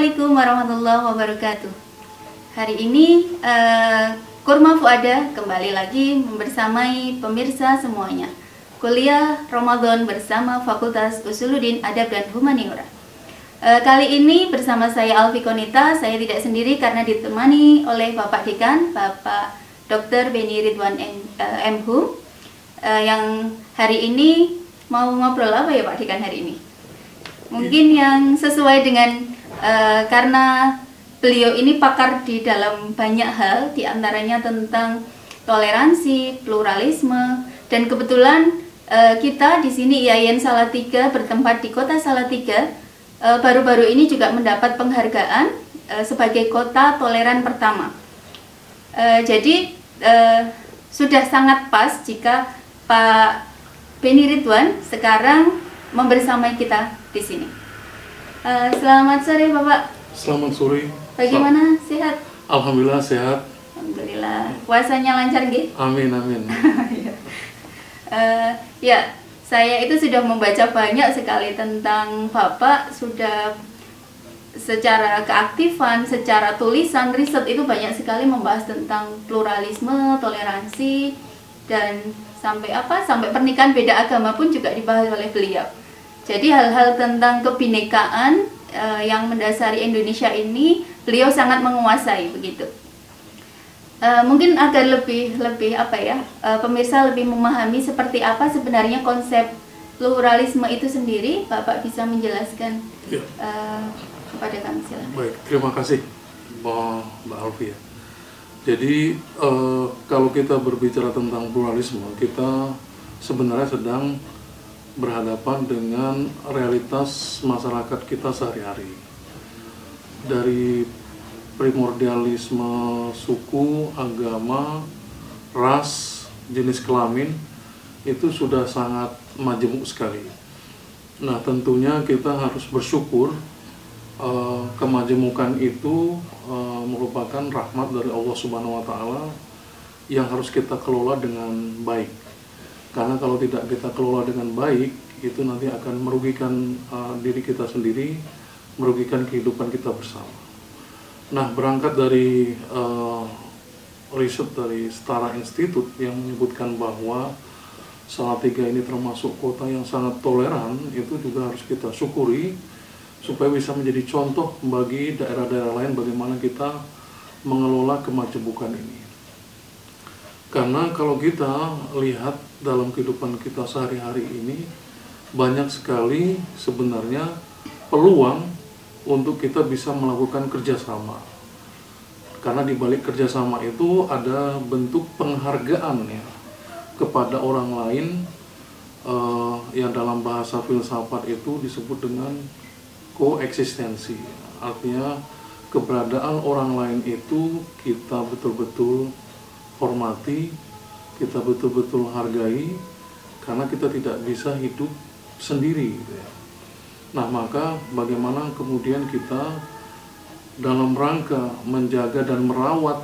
Assalamualaikum warahmatullahi wabarakatuh. Hari ini Kurma Fuada kembali lagi membersamai pemirsa semuanya. Kuliah Ramadan bersama Fakultas Usuluddin Adab dan Humaniora. Kali ini bersama saya Alfi Konita, saya tidak sendiri karena ditemani oleh Bapak Dekan, Bapak Dr. Beni Ridwan M.Hum, yang hari ini mau ngobrol apa ya Pak Dekan hari ini? Mungkin yang sesuai dengan karena beliau ini pakar di dalam banyak hal, diantaranya tentang toleransi, pluralisme, dan kebetulan kita di sini IAIN Salatiga bertempat di Kota Salatiga baru-baru ini juga mendapat penghargaan sebagai kota toleran pertama. Jadi sudah sangat pas jika Pak Beni Ridwan sekarang membersamai kita di sini. Selamat sore Bapak. Selamat sore. Bagaimana, sehat? Alhamdulillah sehat. Alhamdulillah. Puasanya lancar nggih? Amin amin. Ya, saya itu sudah membaca banyak sekali tentang Bapak, sudah secara keaktifan, secara tulisan, riset itu banyak sekali membahas tentang pluralisme, toleransi, dan sampai pernikahan beda agama pun juga dibahas oleh beliau. Jadi hal-hal tentang kebinekaan yang mendasari Indonesia ini beliau sangat menguasai begitu. Mungkin agar lebih pemirsa lebih memahami seperti apa sebenarnya konsep pluralisme itu sendiri, Bapak bisa menjelaskan ya. Kepada kami, silakan. Baik, terima kasih Mbak Alfi ya. Jadi kalau kita berbicara tentang pluralisme, kita sebenarnya sedang berhadapan dengan realitas masyarakat kita sehari-hari. Dari primordialisme suku, agama, ras, jenis kelamin itu sudah sangat majemuk sekali. Nah, tentunya kita harus bersyukur kemajemukan itu merupakan rahmat dari Allah Subhanahu wa Ta'ala yang harus kita kelola dengan baik. Karena kalau tidak kita kelola dengan baik, itu nanti akan merugikan diri kita sendiri, merugikan kehidupan kita bersama. Nah, berangkat dari riset dari Setara Institute yang menyebutkan bahwa Salatiga ini termasuk kota yang sangat toleran, itu juga harus kita syukuri supaya bisa menjadi contoh bagi daerah-daerah lain bagaimana kita mengelola kemajemukan ini. Karena kalau kita lihat dalam kehidupan kita sehari-hari ini, banyak sekali sebenarnya peluang untuk kita bisa melakukan kerjasama. Karena di balik kerjasama itu ada bentuk penghargaan ya kepada orang lain, yang dalam bahasa filsafat itu disebut dengan koeksistensi. Artinya keberadaan orang lain itu kita betul-betul hormati, kita betul-betul hargai, karena kita tidak bisa hidup sendiri gitu ya. Nah, maka bagaimana kemudian kita dalam rangka menjaga dan merawat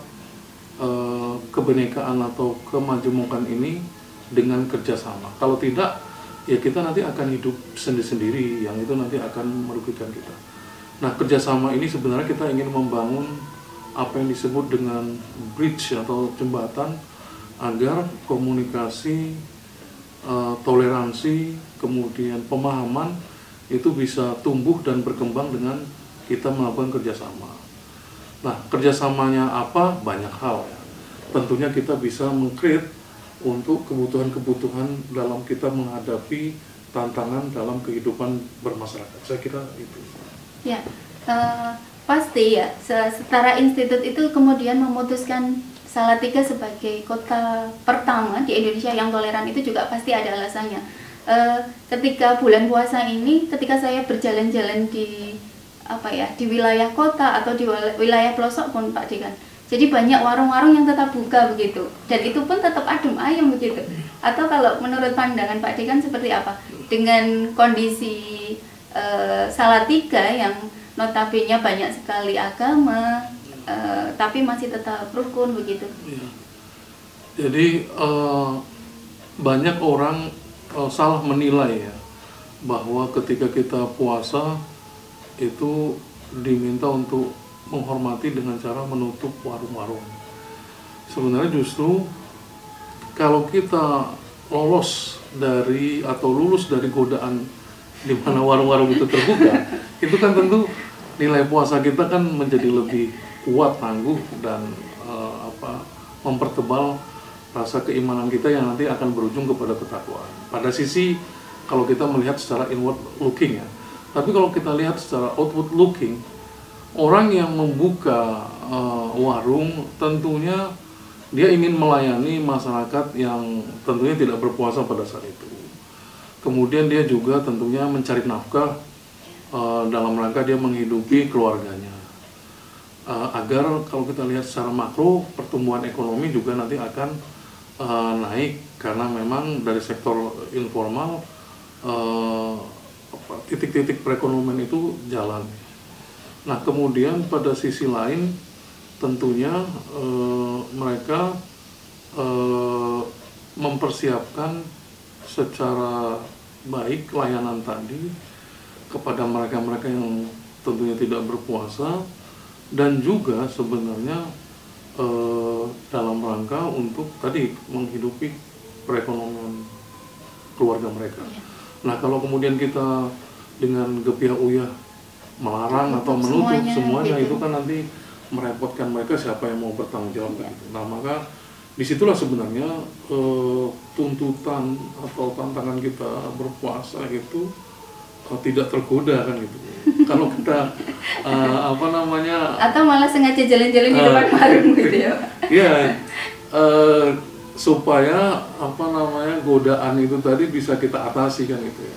kebinekaan atau kemajemukan ini dengan kerjasama. Kalau tidak, ya kita nanti akan hidup sendiri-sendiri, yang itu nanti akan merugikan kita. Nah, kerjasama ini sebenarnya kita ingin membangun apa yang disebut dengan bridge atau jembatan agar komunikasi, toleransi, kemudian pemahaman itu bisa tumbuh dan berkembang dengan kita melakukan kerjasama. Nah, kerjasamanya apa? Banyak hal ya. Tentunya kita bisa meng-create untuk kebutuhan-kebutuhan dalam kita menghadapi tantangan dalam kehidupan bermasyarakat. Saya kira itu. Ya, pasti ya. Setara Institut itu kemudian memutuskan Salatiga sebagai kota pertama di Indonesia yang toleran, itu juga pasti ada alasannya. Ketika bulan puasa ini, ketika saya berjalan-jalan di wilayah kota atau di wilayah pelosok pun Pak Dekan, jadi banyak warung-warung yang tetap buka begitu, dan itu pun tetap adem ayem begitu. Atau kalau menurut pandangan Pak Dekan seperti apa dengan kondisi Salatiga yang notabene banyak sekali agama, tapi masih tetap rukun begitu? Ya. Jadi banyak orang salah menilai ya bahwa ketika kita puasa itu diminta untuk menghormati dengan cara menutup warung-warung. Sebenarnya justru kalau kita lolos dari atau lulus dari godaan di mana warung-warung itu terbuka, itu kan tentu nilai puasa kita kan menjadi lebih kuat, tangguh, dan mempertebal rasa keimanan kita yang nanti akan berujung kepada ketakwaan. Pada sisi kalau kita melihat secara inward looking ya, tapi kalau kita lihat secara outward looking, orang yang membuka warung tentunya dia ingin melayani masyarakat yang tentunya tidak berpuasa pada saat itu. Kemudian dia juga tentunya mencari nafkah dalam rangka dia menghidupi keluarganya. Agar kalau kita lihat secara makro, pertumbuhan ekonomi juga nanti akan naik karena memang dari sektor informal titik-titik perekonomian itu jalan. Nah, kemudian pada sisi lain tentunya mereka mempersiapkan secara baik layanan tadi kepada mereka-mereka yang tentunya tidak berpuasa, dan juga sebenarnya dalam rangka untuk tadi menghidupi perekonomian keluarga mereka. Nah, kalau kemudian kita dengan gepiah uyah melarang atau menutup semuanya gitu, itu kan nanti merepotkan mereka, siapa yang mau bertanggung jawab gitu. Nah, maka disitulah sebenarnya tuntutan atau tantangan kita berpuasa itu tidak tergoda kan gitu. Kalau kita atau malah sengaja jalan-jalan di depan warung gitu ya. Iya, supaya godaan itu tadi bisa kita atasi kan gitu ya.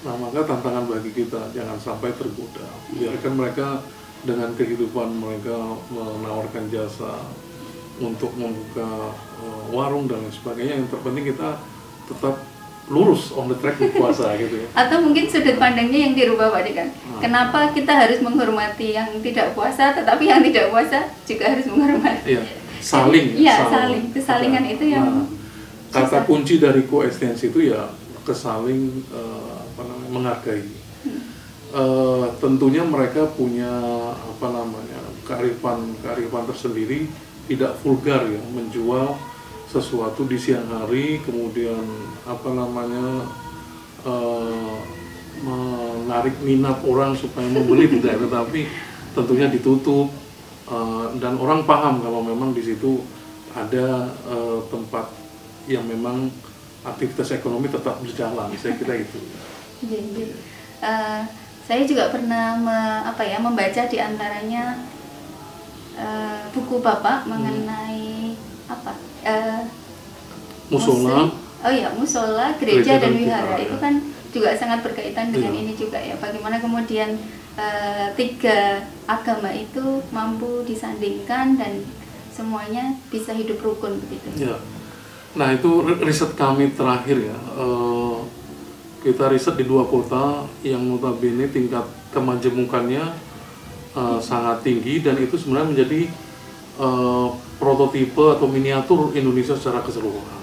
Nah, maka tantangan bagi kita jangan sampai tergoda. Biarkan mereka dengan kehidupan mereka menawarkan jasa untuk membuka warung dan lain sebagainya. Yang terpenting kita tetap lurus on the track berpuasa gitu ya. Atau mungkin sudut pandangnya yang dirubah Pak Dekan. Kenapa kita harus menghormati yang tidak puasa, tetapi yang tidak puasa juga harus menghormati? Iya, saling. Iya, saling. Kesalingan itu yang kata kunci dari koeksistensi itu ya kesaling menghargai. Tentunya mereka punya kearifan tersendiri, tidak vulgar ya, menjual sesuatu di siang hari, kemudian menarik minat orang supaya membeli tidak, tetapi tentunya ditutup dan orang paham kalau memang di situ ada tempat yang memang aktivitas ekonomi tetap berjalan. Saya kira itu. Saya juga pernah membaca di antaranya buku Bapak mengenai musola. Oh iya, musola, gereja dan wihara. Itu kan juga sangat berkaitan dengan ini juga ya. Bagaimana kemudian tiga agama itu mampu disandingkan dan semuanya bisa hidup rukun begitu. Ya. Nah, itu riset kami terakhir ya. Kita riset di 2 kota yang notabene tingkat kemajemukannya sangat tinggi, dan itu sebenarnya menjadi prototipe atau miniatur Indonesia secara keseluruhan.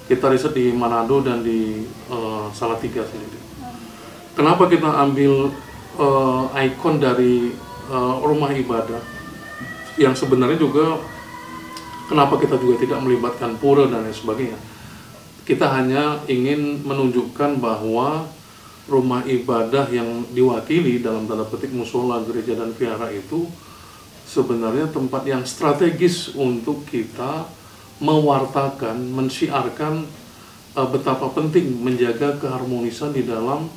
Kita riset di Manado dan di Salatiga sendiri. Kenapa kita ambil ikon dari rumah ibadah yang sebenarnya juga kenapa kita juga tidak melibatkan pura dan lain sebagainya? Kita hanya ingin menunjukkan bahwa rumah ibadah yang diwakili dalam tanda petik musola, gereja, dan vihara itu sebenarnya tempat yang strategis untuk kita mewartakan, mensyiarkan betapa penting menjaga keharmonisan di dalam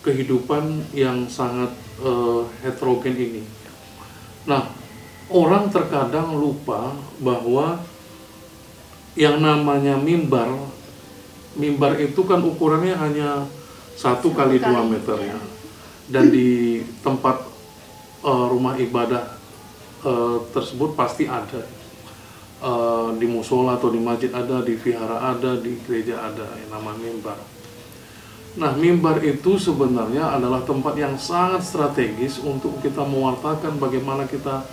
kehidupan yang sangat heterogen ini. Nah, orang terkadang lupa bahwa yang namanya mimbar itu kan ukurannya hanya 1 kali 2 meter ya. Dan di tempat rumah ibadah tersebut pasti ada. Di musola atau di masjid ada, di vihara ada, di gereja ada yang namanya mimbar. Nah, mimbar itu sebenarnya adalah tempat yang sangat strategis untuk kita mewartakan bagaimana kita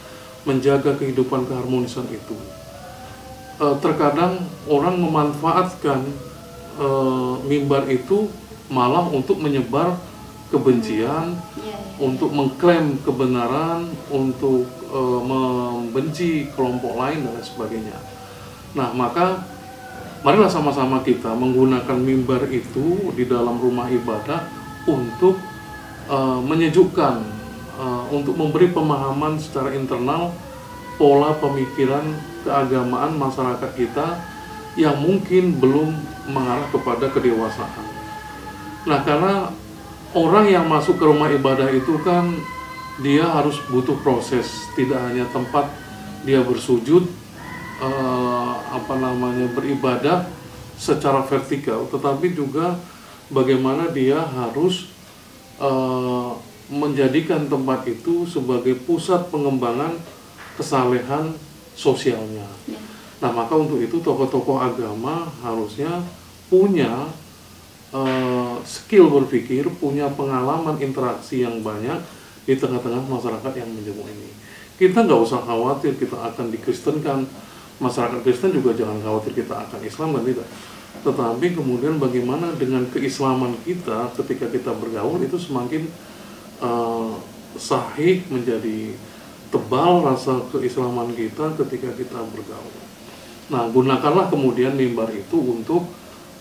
menjaga kehidupan keharmonisan itu. Terkadang orang memanfaatkan mimbar itu malah untuk menyebar kebencian, untuk mengklaim kebenaran, untuk membenci kelompok lain dan sebagainya. Nah, maka marilah sama-sama kita menggunakan mimbar itu di dalam rumah ibadah untuk menyejukkan, untuk memberi pemahaman secara internal pola pemikiran keagamaan masyarakat kita yang mungkin belum mengarah kepada kedewasaan. Nah, karena orang yang masuk ke rumah ibadah itu kan dia harus butuh proses, tidak hanya tempat dia bersujud, beribadah secara vertikal, tetapi juga bagaimana dia harus menjadikan tempat itu sebagai pusat pengembangan kesalehan sosialnya. Nah, maka untuk itu tokoh-tokoh agama harusnya punya skill berpikir, punya pengalaman interaksi yang banyak di tengah-tengah masyarakat yang menjemuk ini. Kita nggak usah khawatir kita akan dikristenkan, masyarakat Kristen juga jangan khawatir kita akan Islam, kan tidak. Tetapi kemudian bagaimana dengan keislaman kita ketika kita bergaul itu semakin sahih, menjadi tebal rasa keislaman kita ketika kita bergaul. Nah, gunakanlah kemudian mimbar itu untuk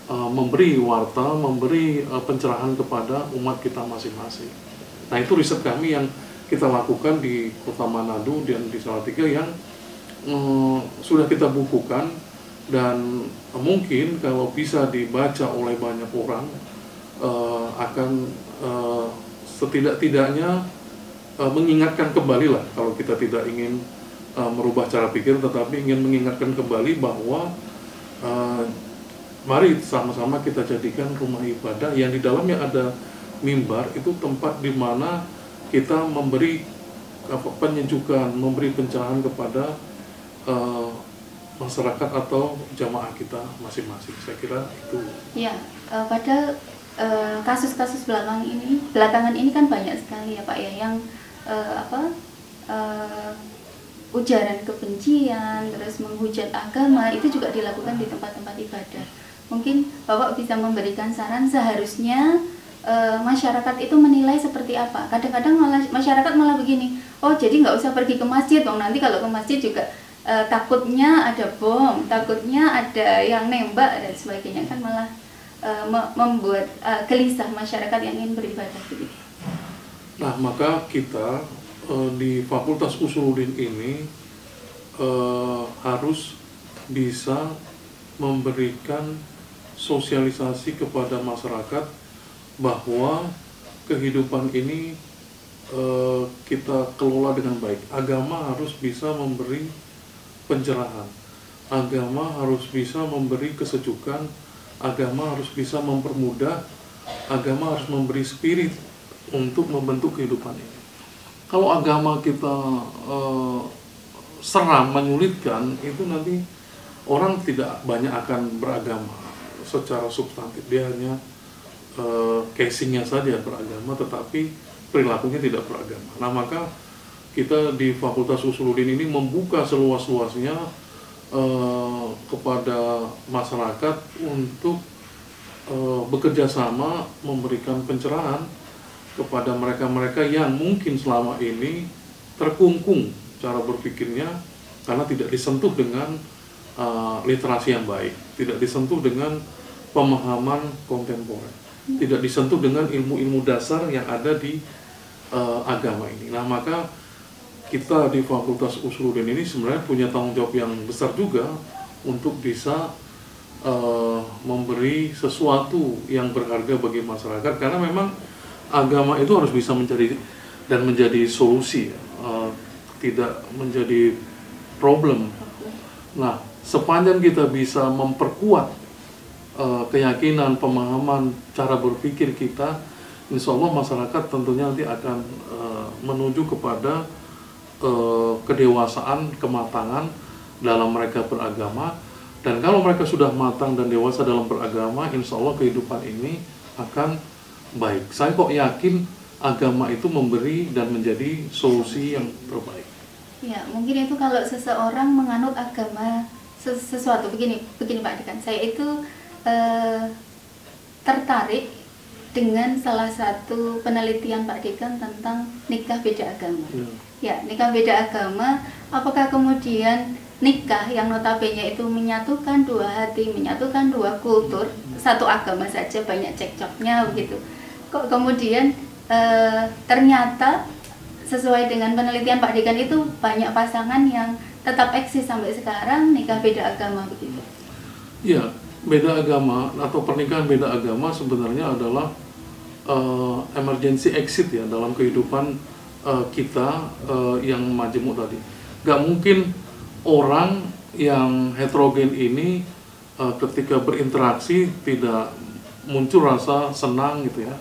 memberi warta, memberi pencerahan kepada umat kita masing-masing. Nah, itu riset kami yang kita lakukan di Kota Manado dan di Salatiga yang sudah kita bukukan, dan mungkin kalau bisa dibaca oleh banyak orang akan setidak-tidaknya mengingatkan kembali lah, kalau kita tidak ingin merubah cara pikir tetapi ingin mengingatkan kembali bahwa mari sama-sama kita jadikan rumah ibadah yang di dalamnya ada mimbar itu tempat di mana kita memberi penyejukan, memberi pencerahan kepada masyarakat atau jamaah kita masing-masing. Saya kira itu. Ya, pada kasus-kasus belakangan ini kan banyak sekali ya Pak ya, yang ujaran kebencian, terus menghujat agama itu juga dilakukan di tempat-tempat ibadah. Mungkin Bapak bisa memberikan saran seharusnya masyarakat itu menilai seperti apa. Kadang-kadang masyarakat malah begini, oh jadi nggak usah pergi ke masjid, dong nanti kalau ke masjid juga takutnya ada bom, takutnya ada yang nembak dan sebagainya, kan malah membuat gelisah masyarakat yang ingin beribadah begitu. Nah, maka kita di Fakultas Usuluddin ini harus bisa memberikan sosialisasi kepada masyarakat bahwa kehidupan ini kita kelola dengan baik. Agama harus bisa memberi pencerahan, agama harus bisa memberi kesejukan, agama harus bisa mempermudah, agama harus memberi spirit untuk membentuk kehidupan ini. Kalau agama kita seram, menyulitkan, itu nanti orang tidak banyak akan beragama secara substantif. Dia hanya casingnya saja beragama, tetapi perilakunya tidak beragama. Nah, maka kita di Fakultas Usuluddin ini membuka seluas-luasnya kepada masyarakat untuk bekerja sama memberikan pencerahan kepada mereka-mereka yang mungkin selama ini terkungkung cara berpikirnya karena tidak disentuh dengan literasi yang baik, tidak disentuh dengan pemahaman kontemporer, tidak disentuh dengan ilmu-ilmu dasar yang ada di agama ini. Nah, maka kita di Fakultas Usuluddin ini sebenarnya punya tanggung jawab yang besar juga untuk bisa memberi sesuatu yang berharga bagi masyarakat, karena memang agama itu harus bisa menjadi solusi, tidak menjadi problem. Nah, sepanjang kita bisa memperkuat keyakinan, pemahaman, cara berpikir kita, insya Allah masyarakat tentunya nanti akan menuju kepada kedewasaan, kematangan dalam mereka beragama. Dan kalau mereka sudah matang dan dewasa dalam beragama, insya Allah kehidupan ini akan baik. Saya kok yakin agama itu memberi dan menjadi solusi yang terbaik. Ya, mungkin itu kalau seseorang menganut agama sesuatu begini Pak Dekan, saya itu tertarik dengan salah satu penelitian Pak Dekan tentang nikah beda agama. Ya, nikah beda agama, apakah kemudian nikah yang notabene itu menyatukan dua hati, menyatukan dua kultur, satu agama saja banyak cekcoknya begitu. Kok kemudian ternyata sesuai dengan penelitian Pak Dekan itu banyak pasangan yang tetap eksis sampai sekarang nikah beda agama begitu. Ya, beda agama atau pernikahan beda agama sebenarnya adalah emergency exit ya dalam kehidupan kita yang majemuk tadi. Gak mungkin orang yang heterogen ini ketika berinteraksi tidak muncul rasa senang gitu ya.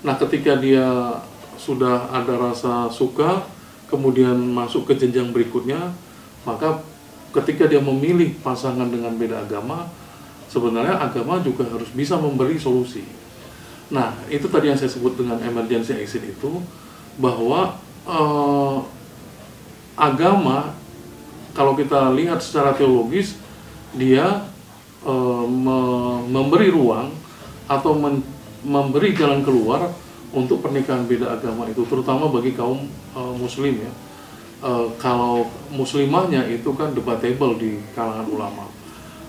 Nah, ketika dia sudah ada rasa suka, kemudian masuk ke jenjang berikutnya, maka ketika dia memilih pasangan dengan beda agama, sebenarnya agama juga harus bisa memberi solusi. Nah, itu tadi yang saya sebut dengan emergency exit itu, bahwa agama, kalau kita lihat secara teologis, dia memberi ruang atau memberi jalan keluar untuk pernikahan beda agama itu, terutama bagi kaum muslim ya. Kalau muslimahnya itu kan debatable di kalangan ulama.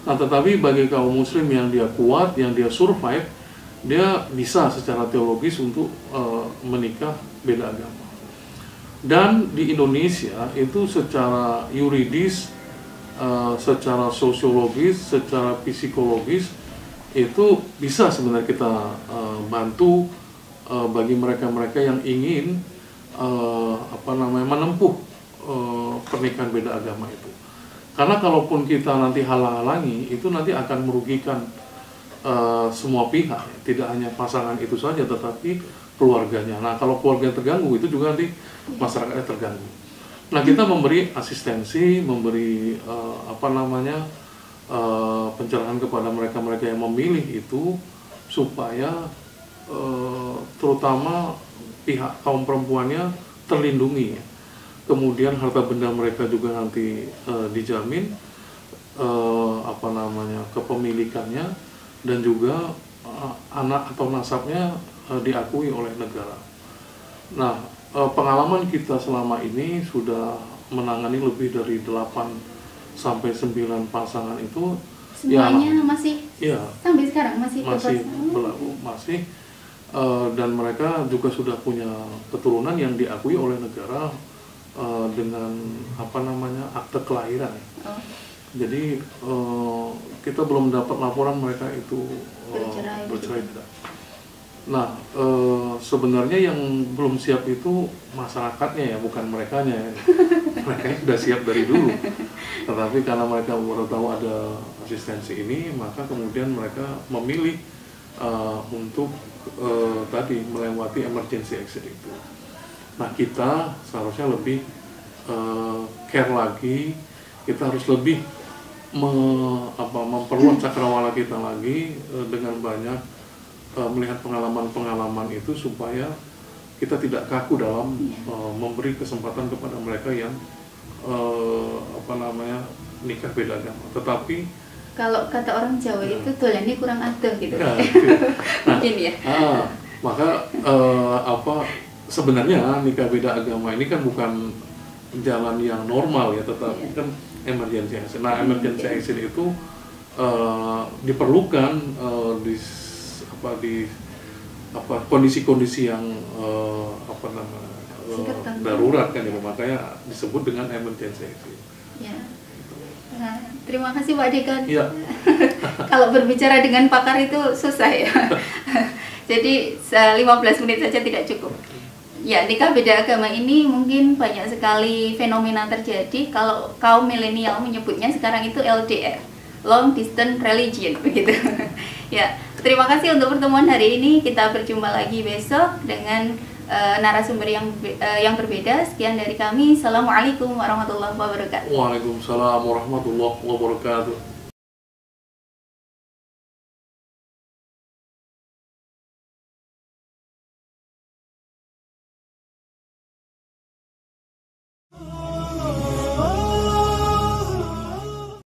Nah, tetapi bagi kaum muslim yang dia kuat, yang dia survive, dia bisa secara teologis untuk menikah beda agama. Dan di Indonesia itu secara yuridis, secara sosiologis, secara psikologis itu bisa sebenarnya kita bantu bagi mereka-mereka yang ingin menempuh pernikahan beda agama itu. Karena kalaupun kita nanti halang-halangi, itu nanti akan merugikan semua pihak, tidak hanya pasangan itu saja, tetapi keluarganya. Nah, kalau keluarga terganggu, itu juga nanti masyarakatnya terganggu. Nah, kita memberi asistensi, memberi pencerahan kepada mereka-mereka yang memilih itu, supaya terutama pihak kaum perempuannya terlindungi. Kemudian harta benda mereka juga nanti dijamin, kepemilikannya, dan juga anak atau nasabnya diakui oleh negara. Nah, pengalaman kita selama ini sudah menangani lebih dari 8 sampai 9 pasangan itu. Semuanya ya, masih ya, sampai sekarang masih berlaku, masih dan mereka juga sudah punya keturunan yang diakui oleh negara dengan akte kelahiran. Jadi kita belum dapat laporan mereka itu bercerai tidak. Nah, sebenarnya yang belum siap itu masyarakatnya ya, bukan merekanya ya. Mereka sudah siap dari dulu. Tetapi karena mereka baru tahu ada asistensi ini, maka kemudian mereka memilih untuk tadi melewati emergency exit itu. Nah, kita seharusnya lebih care lagi. Kita harus lebih memperluas cakrawala kita lagi dengan banyak melihat pengalaman-pengalaman itu, supaya kita tidak kaku dalam memberi kesempatan kepada mereka yang nikah beda agama. Tetapi kalau kata orang Jawa itu dolane kurang adoh gitu. Nah, mungkin ya. Maka sebenarnya nikah beda agama ini kan bukan jalan yang normal ya, tetapi kan emergency exit. Nah, emergency exit itu diperlukan di kondisi-kondisi yang darurat kan ya, makanya disebut dengan emergency exit. Ya. Nah, terima kasih Pak Dekan. Ya. Kalau berbicara dengan pakar itu susah ya. Jadi 15 menit saja tidak cukup. Ya, nikah beda agama ini mungkin banyak sekali fenomena terjadi. Kalau kaum milenial menyebutnya sekarang itu LDR, long distance religion begitu. Ya, terima kasih untuk pertemuan hari ini. Kita berjumpa lagi besok dengan narasumber yang berbeda. Sekian dari kami. Assalamualaikum warahmatullahi wabarakatuh. Waalaikumsalam warahmatullahi wabarakatuh.